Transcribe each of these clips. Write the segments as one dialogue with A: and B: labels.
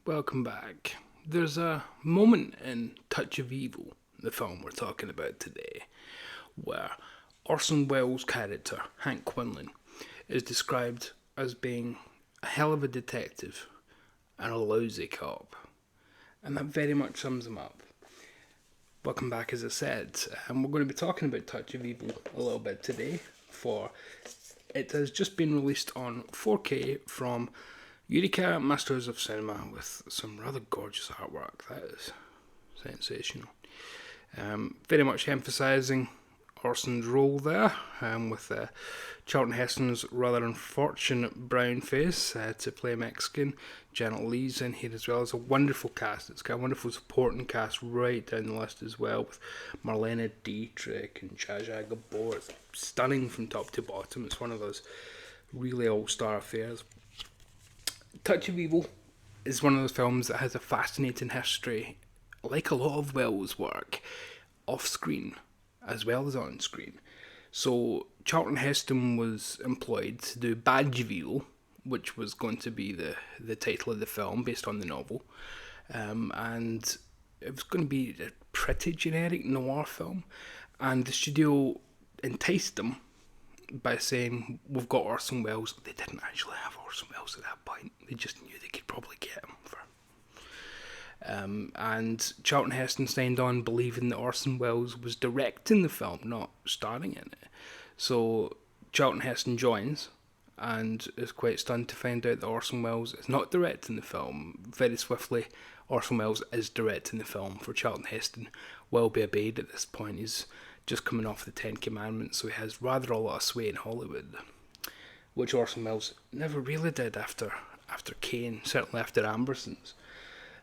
A: Welcome back. There's a moment in Touch of Evil, the film we're talking about today, where Orson Welles' character, Hank Quinlan, is described as being a hell of a detective and a lousy cop. And that very much sums him up. Welcome back, as I said, and we're going to be talking about Touch of Evil a little bit today, for it has just been released on 4K from Eureka Masters of Cinema with some rather gorgeous artwork. That is sensational. Very much emphasising Orson's role there, with Charlton Heston's rather unfortunate brown face to play Mexican. Janet Leigh's in here as well. It's a wonderful cast. It's got a wonderful supporting cast right down the list as well, with Marlene Dietrich and Zsa Zsa Gabor. It's stunning from top to bottom. It's one of those really all-star affairs. Touch of Evil is one of those films that has a fascinating history, like a lot of Welles' work, off-screen as well as on-screen. So Charlton Heston was employed to do Badge of Evil, which was going to be the title of the film based on the novel, and it was going to be a pretty generic noir film, and the studio enticed them by saying, we've got Orson Welles. They didn't actually have Orson Welles at that point. They just knew they could probably get him for. And Charlton Heston signed on believing that Orson Welles was directing the film, not starring in it. So Charlton Heston joins and is quite stunned to find out that Orson Welles is not directing the film. Very swiftly, Orson Welles is directing the film for Charlton Heston. Will be obeyed at this point. He's just coming off the Ten Commandments, so he has rather a lot of sway in Hollywood, which Orson Welles never really did after Kane, certainly after Ambersons.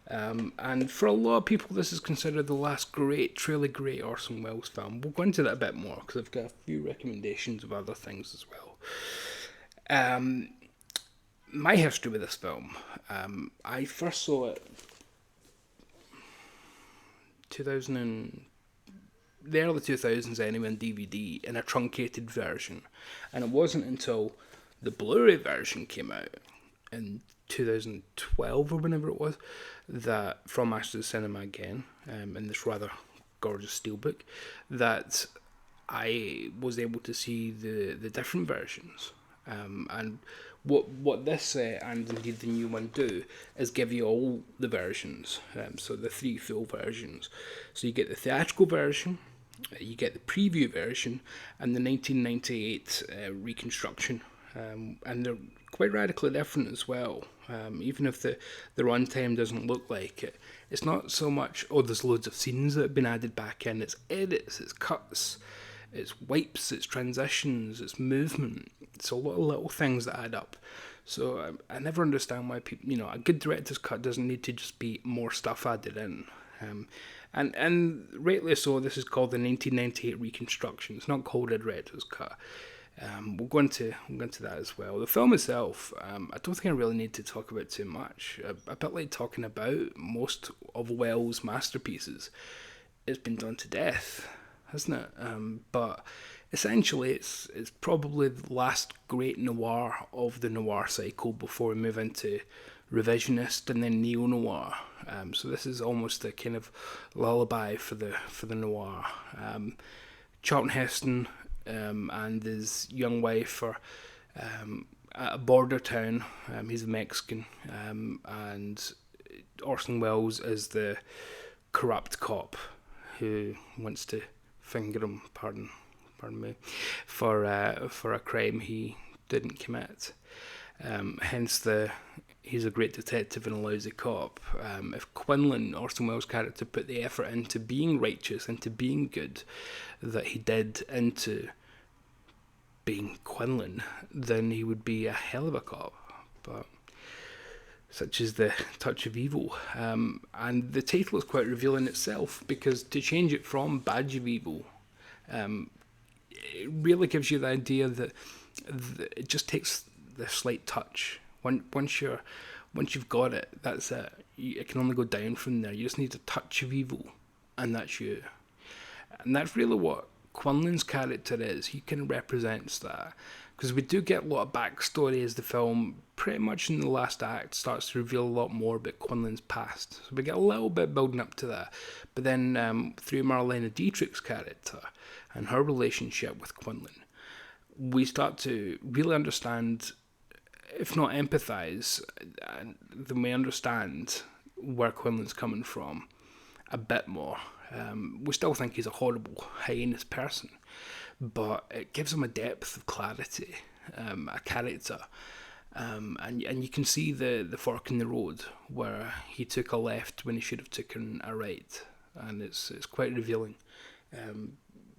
A: And for a lot of people, this is considered the last truly great Orson Welles film. We'll go into that a bit more, because I've got a few recommendations of other things as well. My history with this film, I first saw it the early 2000s anyway, on DVD in a truncated version, and it wasn't until the Bluray version came out in 2012 or whenever it was, that from Masters of Cinema again, in this rather gorgeous steelbook, that I was able to see the different versions. And what this and indeed the new one do is give you all the versions, so the three full versions. So you get the theatrical version, you get the preview version, and the 1998 reconstruction, and they're quite radically different as well. Even if the runtime doesn't look like it, it's not so much, there's loads of scenes that have been added back in. It's edits, it's cuts, it's wipes, it's transitions, it's movement. It's a lot of little things that add up. So I never understand why people, a good director's cut doesn't need to just be more stuff added in. And rightly so, this is called the 1998 reconstruction. It's not called a director's cut. We'll go into that as well. The film itself, I don't think I really need to talk about too much. A bit like talking about most of Welles' masterpieces. It's been done to death, hasn't it? But essentially, it's probably the last great noir of the noir cycle before we move into revisionist and then neo-noir. So this is almost a kind of lullaby for the noir. Charlton Heston and his young wife are at a border town. He's a Mexican, and Orson Welles is the corrupt cop who wants to finger him, pardon me, for a crime he didn't commit. Hence he's a great detective and a lousy cop. If Quinlan, Orson Welles' character, put the effort into being righteous, into being good, that he did into being Quinlan, then he would be a hell of a cop. But such is the Touch of Evil. And the title is quite revealing itself, because to change it from Badge of Evil, it really gives you the idea that it just takes the slight touch. Once you've got it, that's it. It can only go down from there. You just need a touch of evil, and that's you. And that's really what Quinlan's character is. He kind of represents that. because we do get a lot of backstory as the film, pretty much in the last act, starts to reveal a lot more about Quinlan's past. So we get a little bit building up to that. But then through Marlene Dietrich's character and her relationship with Quinlan, we start to really understand, if not empathise, then we understand where Quinlan's coming from a bit more. We still think he's a horrible, heinous person, but it gives him a depth of clarity, a character, and you can see the fork in the road where he took a left when he should have taken a right, and it's quite revealing.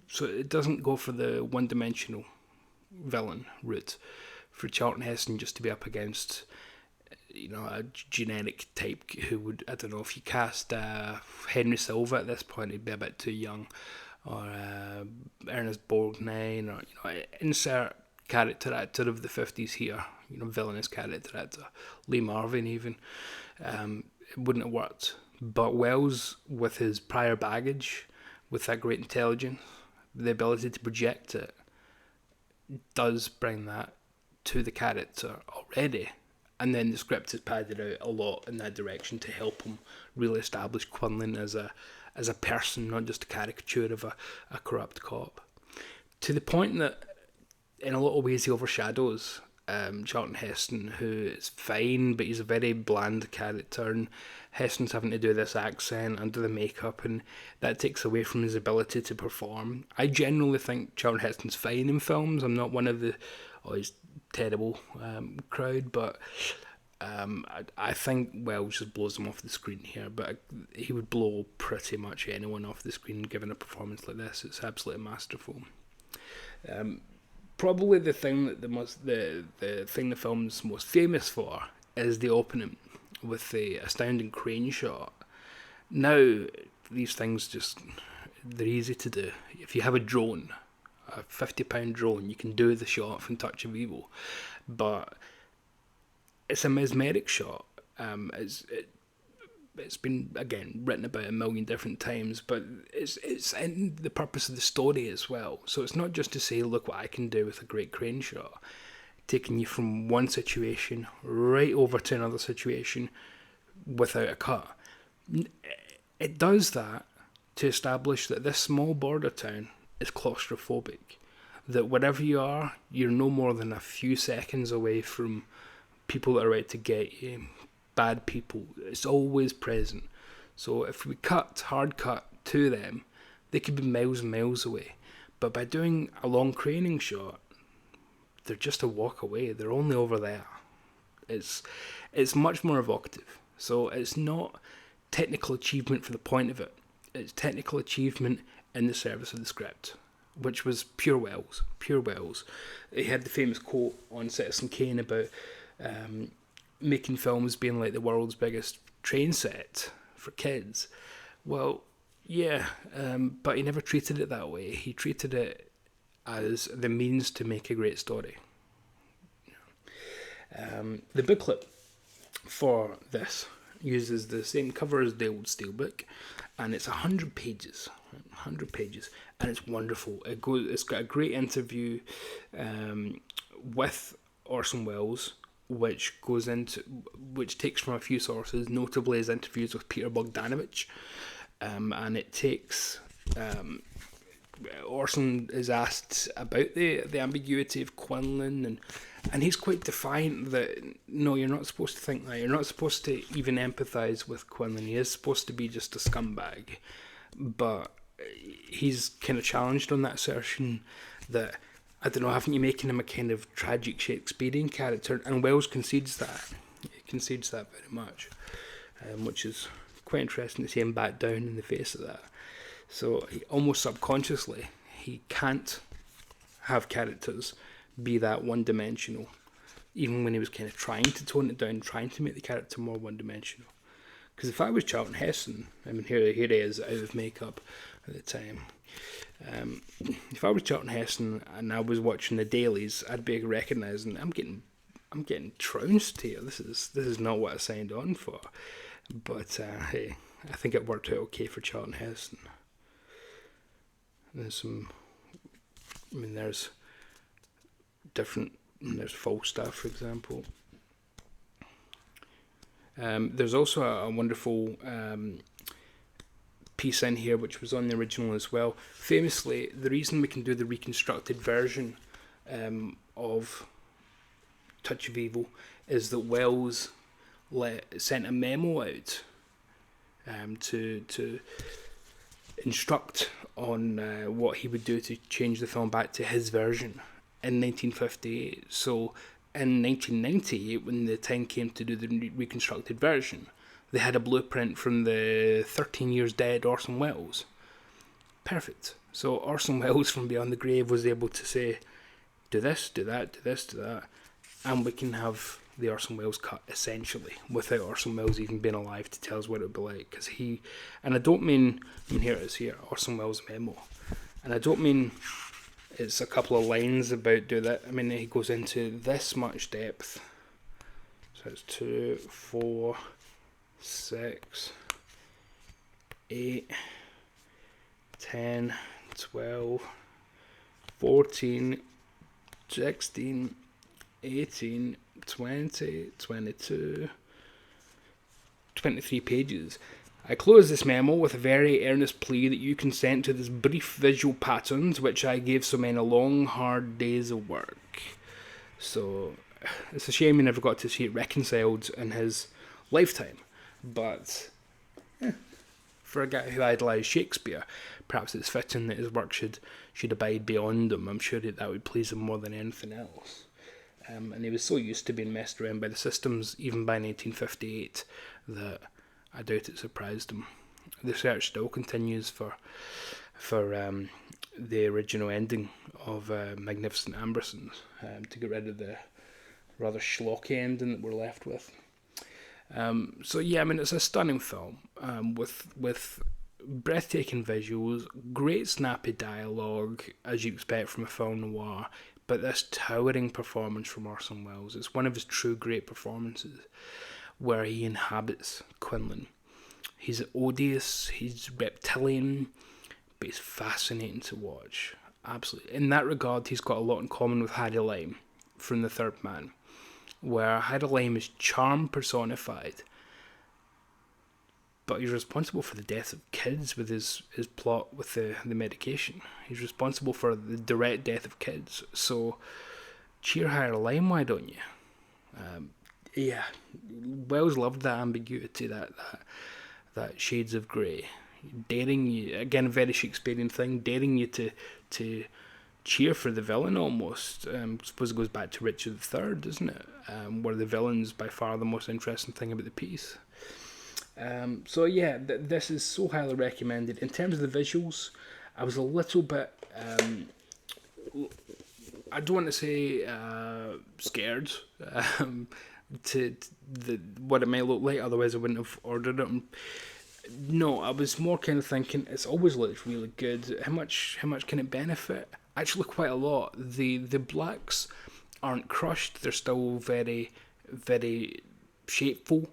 A: So it doesn't go for the one-dimensional villain route for Charlton Heston just to be up against, a generic type who would, I don't know, if you cast Henry Silva at this point, he'd be a bit too young, or Ernest Borgnine, or insert character actor of the 50s here, villainous character actor, Lee Marvin even, it wouldn't have worked. But Wells, with his prior baggage, with that great intelligence, the ability to project it, does bring that to the character already. And then the script has padded out a lot in that direction to help him really establish Quinlan as a person, not just a caricature of a corrupt cop. To the point that, in a lot of ways, he overshadows Charlton Heston, who is fine, but he's a very bland character, and Heston's having to do this accent under the makeup, and that takes away from his ability to perform. I generally think Charlton Heston's fine in films. I'm not one of the, he's terrible crowd, but I think Wells just blows him off the screen here, but he would blow pretty much anyone off the screen given a performance like this. It's absolutely masterful. Probably the thing that the thing the film's most famous for is the opening with the astounding crane shot. Now these things they're easy to do. If you have a drone, a £50 drone, you can do the shot from Touch of Evil, but it's a mesmeric shot. It's been, again, written about a million different times, but it's in the purpose of the story as well. So it's not just to say, look what I can do with a great crane shot, taking you from one situation right over to another situation without a cut. It does that to establish that this small border town is claustrophobic, that wherever you are, you're no more than a few seconds away from people that are out to get you, bad people. It's always present. So if we hard cut to them, they could be miles and miles away. But by doing a long craning shot, they're just a walk away. They're only over there. It's much more evocative. So it's not technical achievement for the point of it. It's technical achievement in the service of the script, which was pure Wells. Pure Wells. He had the famous quote on Citizen Kane about making films being like the world's biggest train set for kids. Well, yeah, but he never treated it that way. He treated it as the means to make a great story. The booklet for this uses the same cover as the old Steelbook, and it's 100 pages. 100 pages, and it's wonderful. It's got a great interview with Orson Welles, which takes from a few sources, notably his interviews with Peter Bogdanovich, and it takes Orson is asked about the ambiguity of Quinlan, and he's quite defiant that no, you're not supposed to think that. You're not supposed to even empathise with Quinlan. He is supposed to be just a scumbag, but he's kind of challenged on that assertion that, I don't know, haven't you making him a kind of tragic Shakespearean character? And Wells concedes that. He concedes that very much, which is quite interesting to see him back down in the face of that. So he, almost subconsciously, he can't have characters be that one-dimensional, even when he was kind of trying to tone it down, trying to make the character more one-dimensional. Because if I was Charlton Heston, I mean, here he is out of makeup at the time. If I was Charlton Heston and I was watching the dailies, I'd be recognising I'm getting trounced here. This is not what I signed on for. But hey, I think it worked out okay for Charlton Heston. There's different And there's Falstaff, for example. There's also a wonderful piece in here which was on the original as well. Famously, the reason we can do the reconstructed version of Touch of Evil is that Wells sent a memo out to instruct on what he would do to change the film back to his version in 1958. So in 1998, when the time came to do the reconstructed version, they had a blueprint from the 13 years dead Orson Welles. Perfect. So Orson Welles from Beyond the Grave was able to say, do this, do that, do this, do that, and we can have the Orson Welles cut, essentially, without Orson Welles even being alive to tell us what it would be like. Because and I don't mean, here it is here, Orson Welles' memo, and I don't mean it's a couple of lines about do that. I mean, he goes into this much depth. So it's 2, 4, 6, 8, 10, 12, 14, 16, 18, 20, 22, 23 pages. I close this memo with a very earnest plea that you consent to this brief visual patterns which I gave so many long, hard days of work. So, it's a shame he never got to see it reconciled in his lifetime. But, for a guy who idolised Shakespeare, perhaps it's fitting that his work should abide beyond him. I'm sure that would please him more than anything else. And he was so used to being messed around by the systems, even by 1958, that I doubt it surprised him. The search still continues for the original ending of Magnificent Ambersons, to get rid of the rather schlocky ending that we're left with. So yeah, I mean, it's a stunning film with breathtaking visuals, great snappy dialogue, as you expect from a film noir, but this towering performance from Orson Welles. It's one of his true great performances, where he inhabits Quinlan. He's odious, he's reptilian, but he's fascinating to watch. Absolutely. In that regard, he's got a lot in common with Harry Lime from The Third Man, where Harry Lime is charm personified, but he's responsible for the death of kids with his plot with the medication. He's responsible for the direct death of kids. So, cheer Harry Lime, why don't you? Yeah, Wells loved that ambiguity, that shades of grey, daring you, again a very Shakespearean thing, daring you to cheer for the villain almost. I suppose it goes back to Richard III, doesn't it? Where the villain's by far the most interesting thing about the piece. So yeah, this is so highly recommended. In terms of the visuals, I was a little bit, I don't want to say scared, to what it might look like, otherwise I wouldn't have ordered it. No, I was more kind of thinking it's always looked really good. How much can it benefit? Actually, quite a lot. The blacks aren't crushed; they're still very, very shapeful.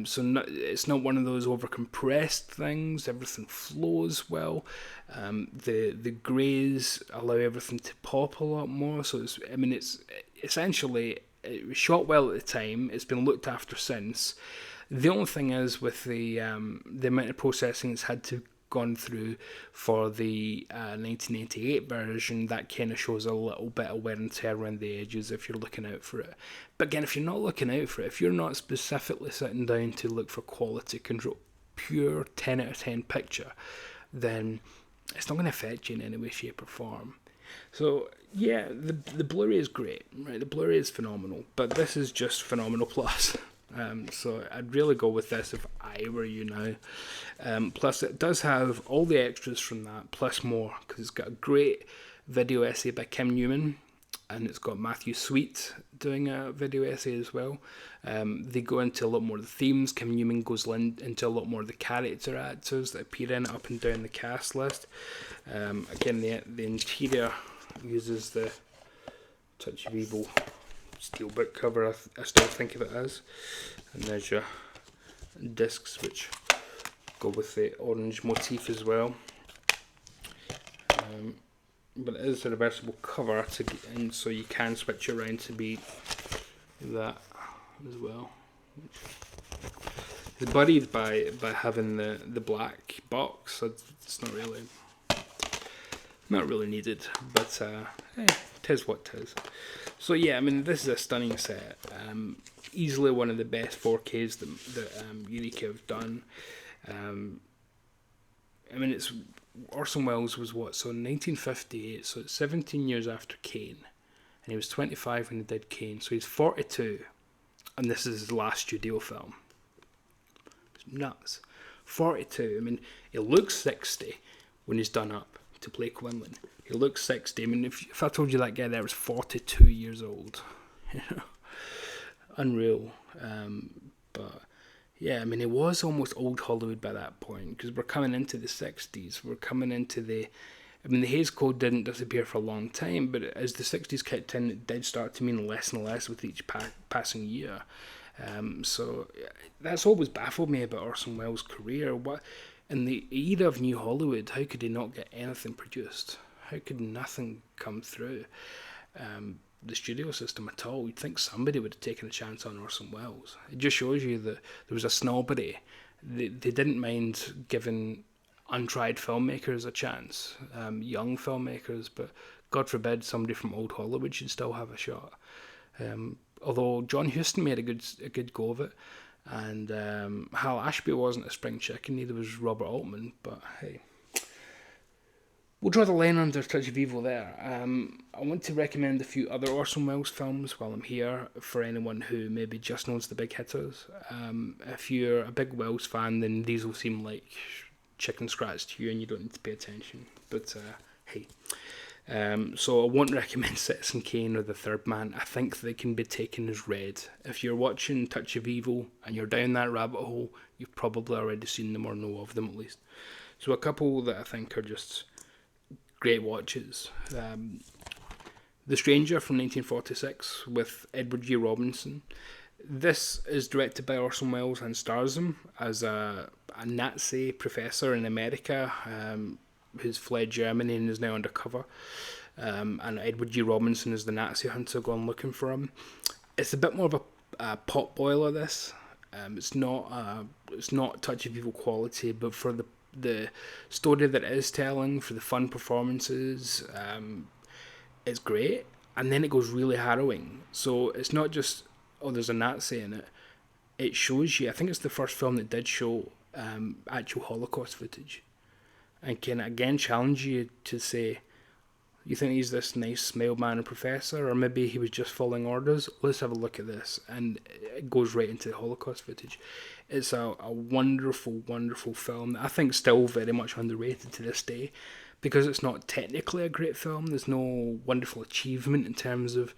A: So it's not one of those over compressed things. Everything flows well. The greys allow everything to pop a lot more. So it's essentially. It was shot well at the time. It's been looked after since. The only thing is with the amount of processing it's had to gone through for the 1988 version, that kind of shows a little bit of wear and tear around the edges if you're looking out for it. But again, if you're not looking out for it, if you're not specifically sitting down to look for quality control, pure 10 out of 10 picture, then it's not going to affect you in any way, shape or form. So yeah, the Bluray is great, right? The Bluray is phenomenal, but this is just phenomenal plus. So I'd really go with this if I were you now. Plus it does have all the extras from that, plus more, because it's got a great video essay by Kim Newman, and it's got Matthew Sweet doing a video essay as well. They go into a lot more of the themes. Kim Newman goes into a lot more of the character actors that appear in it up and down the cast list. Again, the interior uses the Touch of Evil steelbook cover, I still think of it as. And there's your discs which go with the orange motif as well. but it is a reversible cover, and so you can switch it around to be that as well. It's buried by having the black box, so it's not really needed, but tis what tis. So yeah, I mean, this is a stunning set. Easily one of the best 4Ks that Eureka have done. I mean, it's Orson Welles was what? So 1958, so it's 17 years after Kane. And he was 25 when he did Kane, so he's 42. And this is his last studio film. It's nuts. 42. I mean, he looks 60 when he's done up to play Quinlan. He looks 60. I mean, if I told you that guy there was 42 years old, unreal. But yeah, I mean, it was almost old Hollywood by that point, because we're coming into the 60s. We're coming into the Hays Code didn't disappear for a long time, but as the 60s kicked in, it did start to mean less and less with each passing year. So that's always baffled me about Orson Welles' career. What in the era of New Hollywood, how could he not get anything produced? How could nothing come through the studio system at all? You'd think somebody would have taken a chance on Orson Welles. It just shows you that there was a snobbery. They didn't mind giving untried filmmakers a chance, young filmmakers, but God forbid somebody from old Hollywood should still have a shot. Although John Huston made a good go of it, and Hal Ashby wasn't a spring chicken, neither was Robert Altman, but hey. We'll draw the line under Touch of Evil there. I want to recommend a few other Orson Welles films while I'm here for anyone who maybe just knows the big hitters. If you're a big Welles fan, then these will seem like chicken scratch to you and you don't need to pay attention. But hey. So I won't recommend Citizen Kane or The Third Man. I think they can be taken as read. If you're watching Touch of Evil and you're down that rabbit hole, you've probably already seen them or know of them at least. So a couple that I think are just great watches. The Stranger from 1946 with Edward G. Robinson. This is directed by Orson Welles and stars him as a Nazi professor in America who's fled Germany and is now undercover. And Edward G. Robinson is the Nazi hunter going looking for him. It's a bit more of a pot boiler, this. It's not Touch of Evil quality, but for the story that it is telling, for the fun performances, it's great. And then it goes really harrowing. So it's not just, oh, there's a Nazi in it. It shows you, I think it's the first film that did show actual Holocaust footage. And can again challenge you to say, you think he's this nice mild-mannered professor, or maybe he was just following orders? Let's have a look at this. And it goes right into the Holocaust footage. It's a wonderful, wonderful film that I think still very much underrated to this day, because it's not technically a great film. There's no wonderful achievement in terms of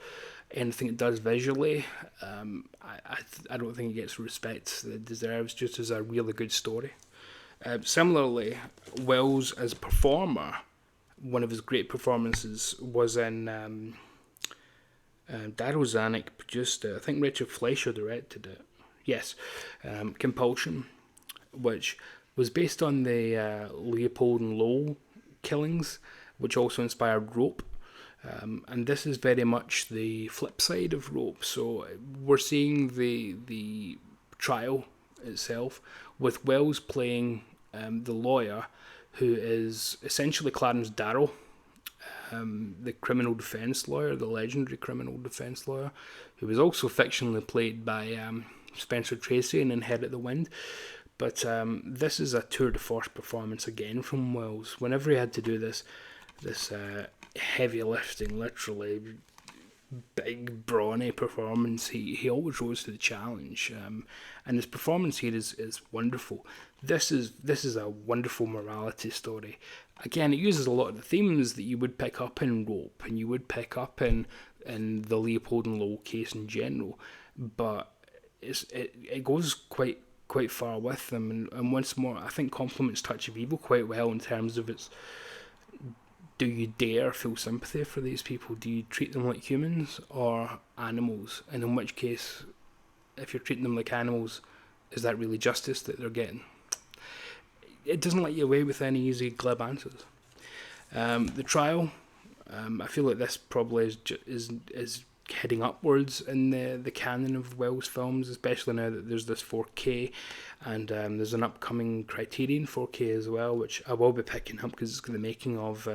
A: anything it does visually. I don't think it gets the respect that it deserves, just as a really good story. Similarly, Welles as a performer, one of his great performances was in Darryl Zanuck produced it. I think Richard Fleischer directed it. Yes, Compulsion, which was based on the Leopold and Lowell killings, which also inspired Rope. And this is very much the flip side of Rope. So we're seeing the trial itself with Welles playing the lawyer, who is essentially Clarence Darrow, the criminal defence lawyer, the legendary criminal defence lawyer, who was also fictionally played by Spencer Tracy in Inherit the Wind. But this is a tour de force performance again from Welles. Whenever he had to do this heavy lifting, literally big brawny performance, he always rose to the challenge, and his performance here is wonderful. This is a wonderful morality story. Again, it uses a lot of the themes that you would pick up in Rope and you would pick up in the Leopold and Lowell case in general, but it goes quite far with them, and once more I think complements Touch of Evil quite well in terms of its, do you dare feel sympathy for these people? Do you treat them like humans or animals? And in which case, if you're treating them like animals, is that really justice that they're getting? It doesn't let you away with any easy glib answers. The trial, I feel like this probably is heading upwards in the canon of Wells films, especially now that there's this 4K, and there's an upcoming Criterion 4K as well, which I will be picking up because it's the making of,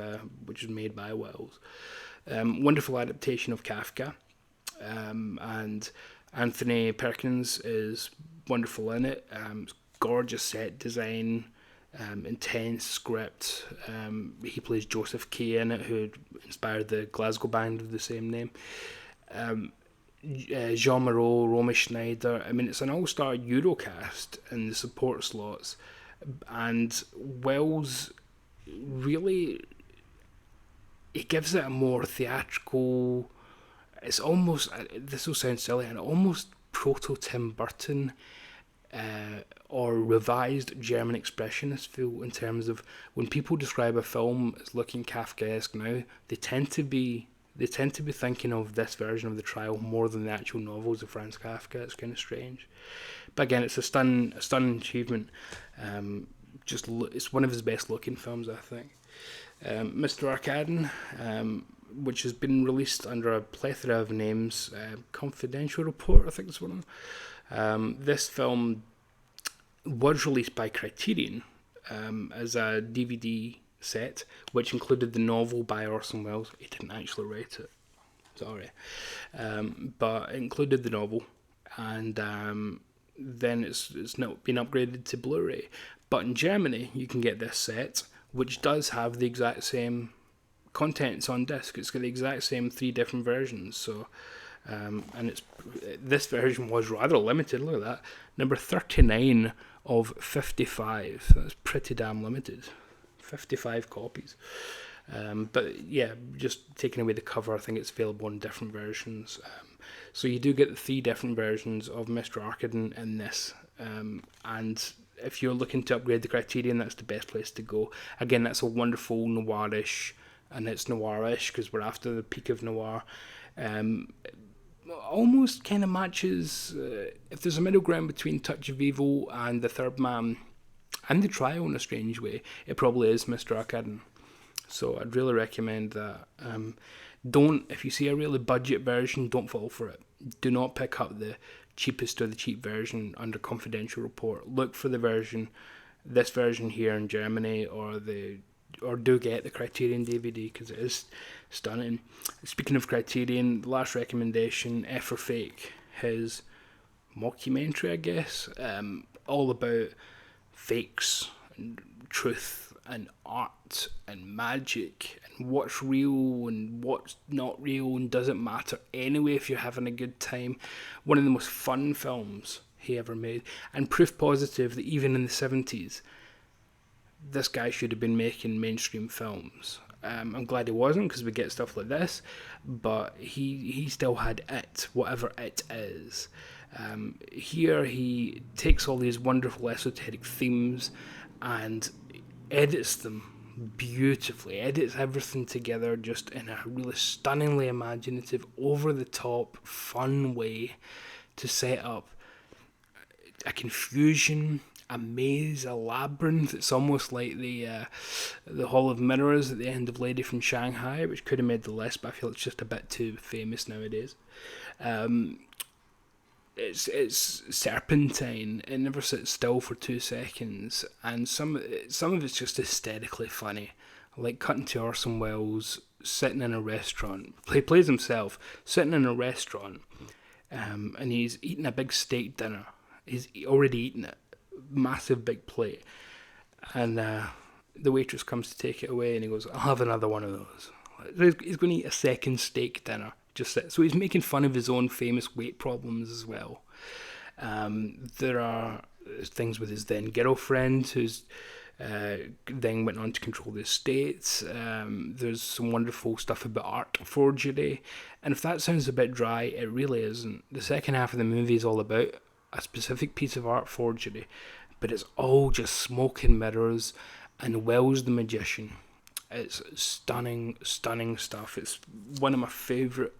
A: which is made by Wells. Wonderful adaptation of Kafka, and Anthony Perkins is wonderful in it. Gorgeous set design, intense script. He plays Joseph Kay in it, who inspired the Glasgow band of the same name. Jean Moreau, Romy Schneider. I mean, it's an all-star Eurocast in the support slots, and Wells really, he gives it a more theatrical. It's almost, this will sound silly, and almost proto Tim Burton, or revised German expressionist feel, in terms of when people describe a film as looking Kafkaesque now, they tend to be thinking of this version of The Trial more than the actual novels of Franz Kafka. It's kind of strange, but again, it's a stunning achievement. It's one of his best looking films, I think. Mr. Arkadin, which has been released under a plethora of names. Confidential Report, I think is one of them. This film was released by Criterion as a DVD set, which included the novel by Orson Welles. He didn't actually write it, sorry, but it included the novel, and then it's not been upgraded to Blu-ray. But in Germany, you can get this set, which does have the exact same contents on disc. It's got the exact same 3 different versions. So, and this version was rather limited. Look at that, number 39 of 55. That's pretty damn limited. 55 copies. But yeah, just taking away the cover, I think it's available in different versions. So you do get the 3 different versions of Mr. Arkadin in this, and if you're looking to upgrade the Criterion, that's the best place to go. Again, that's a wonderful noirish, and it's noirish because we're after the peak of noir. Almost kind of matches, if there's a middle ground between Touch of Evil and The Third Man and The Trial in a strange way, it probably is Mr. Arkadin. So I'd really recommend that. If you see a really budget version, don't fall for it. Do not pick up the cheapest or the cheap version under Confidential Report. Look for this version here in Germany, or do get the Criterion DVD because it is stunning. Speaking of Criterion, the last recommendation, F for Fake, his mockumentary, I guess, all about fakes and truth and art and magic and what's real and what's not real, and doesn't matter anyway if you're having a good time. One of the most fun films he ever made, and proof positive that even in the 70s this guy should have been making mainstream films. I'm glad he wasn't, because we get stuff like this, but he still had it, whatever it is. Here he takes all these wonderful esoteric themes and edits them beautifully, edits everything together just in a really stunningly imaginative, over-the-top, fun way to set up a confusion, a maze, a labyrinth. It's almost like the Hall of Mirrors at the end of Lady from Shanghai, which could have made the list, but I feel it's just a bit too famous nowadays. It's serpentine. It never sits still for 2 seconds, and some of it's just hysterically funny. Like cutting to Orson Welles sitting in a restaurant. He plays himself sitting in a restaurant, and he's eating a big steak dinner. He's already eaten it, massive big plate, and the waitress comes to take it away, and he goes, "I'll have another one of those." He's going to eat a second steak dinner. So he's making fun of his own famous weight problems as well. There are things with his then girlfriend, who's then went on to control the estates. There's some wonderful stuff about art forgery, and if that sounds a bit dry, it really isn't. The second half of the movie is all about a specific piece of art forgery, but it's all just smoke and mirrors and Wells the magician. It's stunning stuff. It's one of my favourite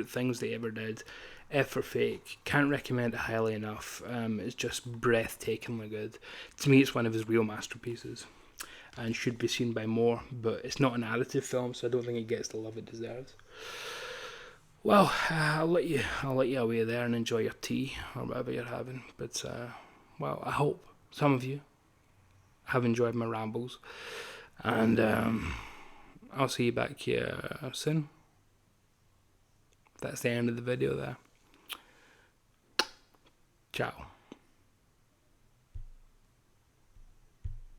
A: things they ever did. F for Fake. Can't recommend it highly enough. It's just breathtakingly good. To me, it's one of his real masterpieces. and should be seen by more, but it's not a narrative film, so I don't think it gets the love it deserves. Well, I'll let you away there and enjoy your tea or whatever you're having. But well, I hope some of you have enjoyed my rambles, and I'll see you back here soon. That's the end of the video there. Ciao.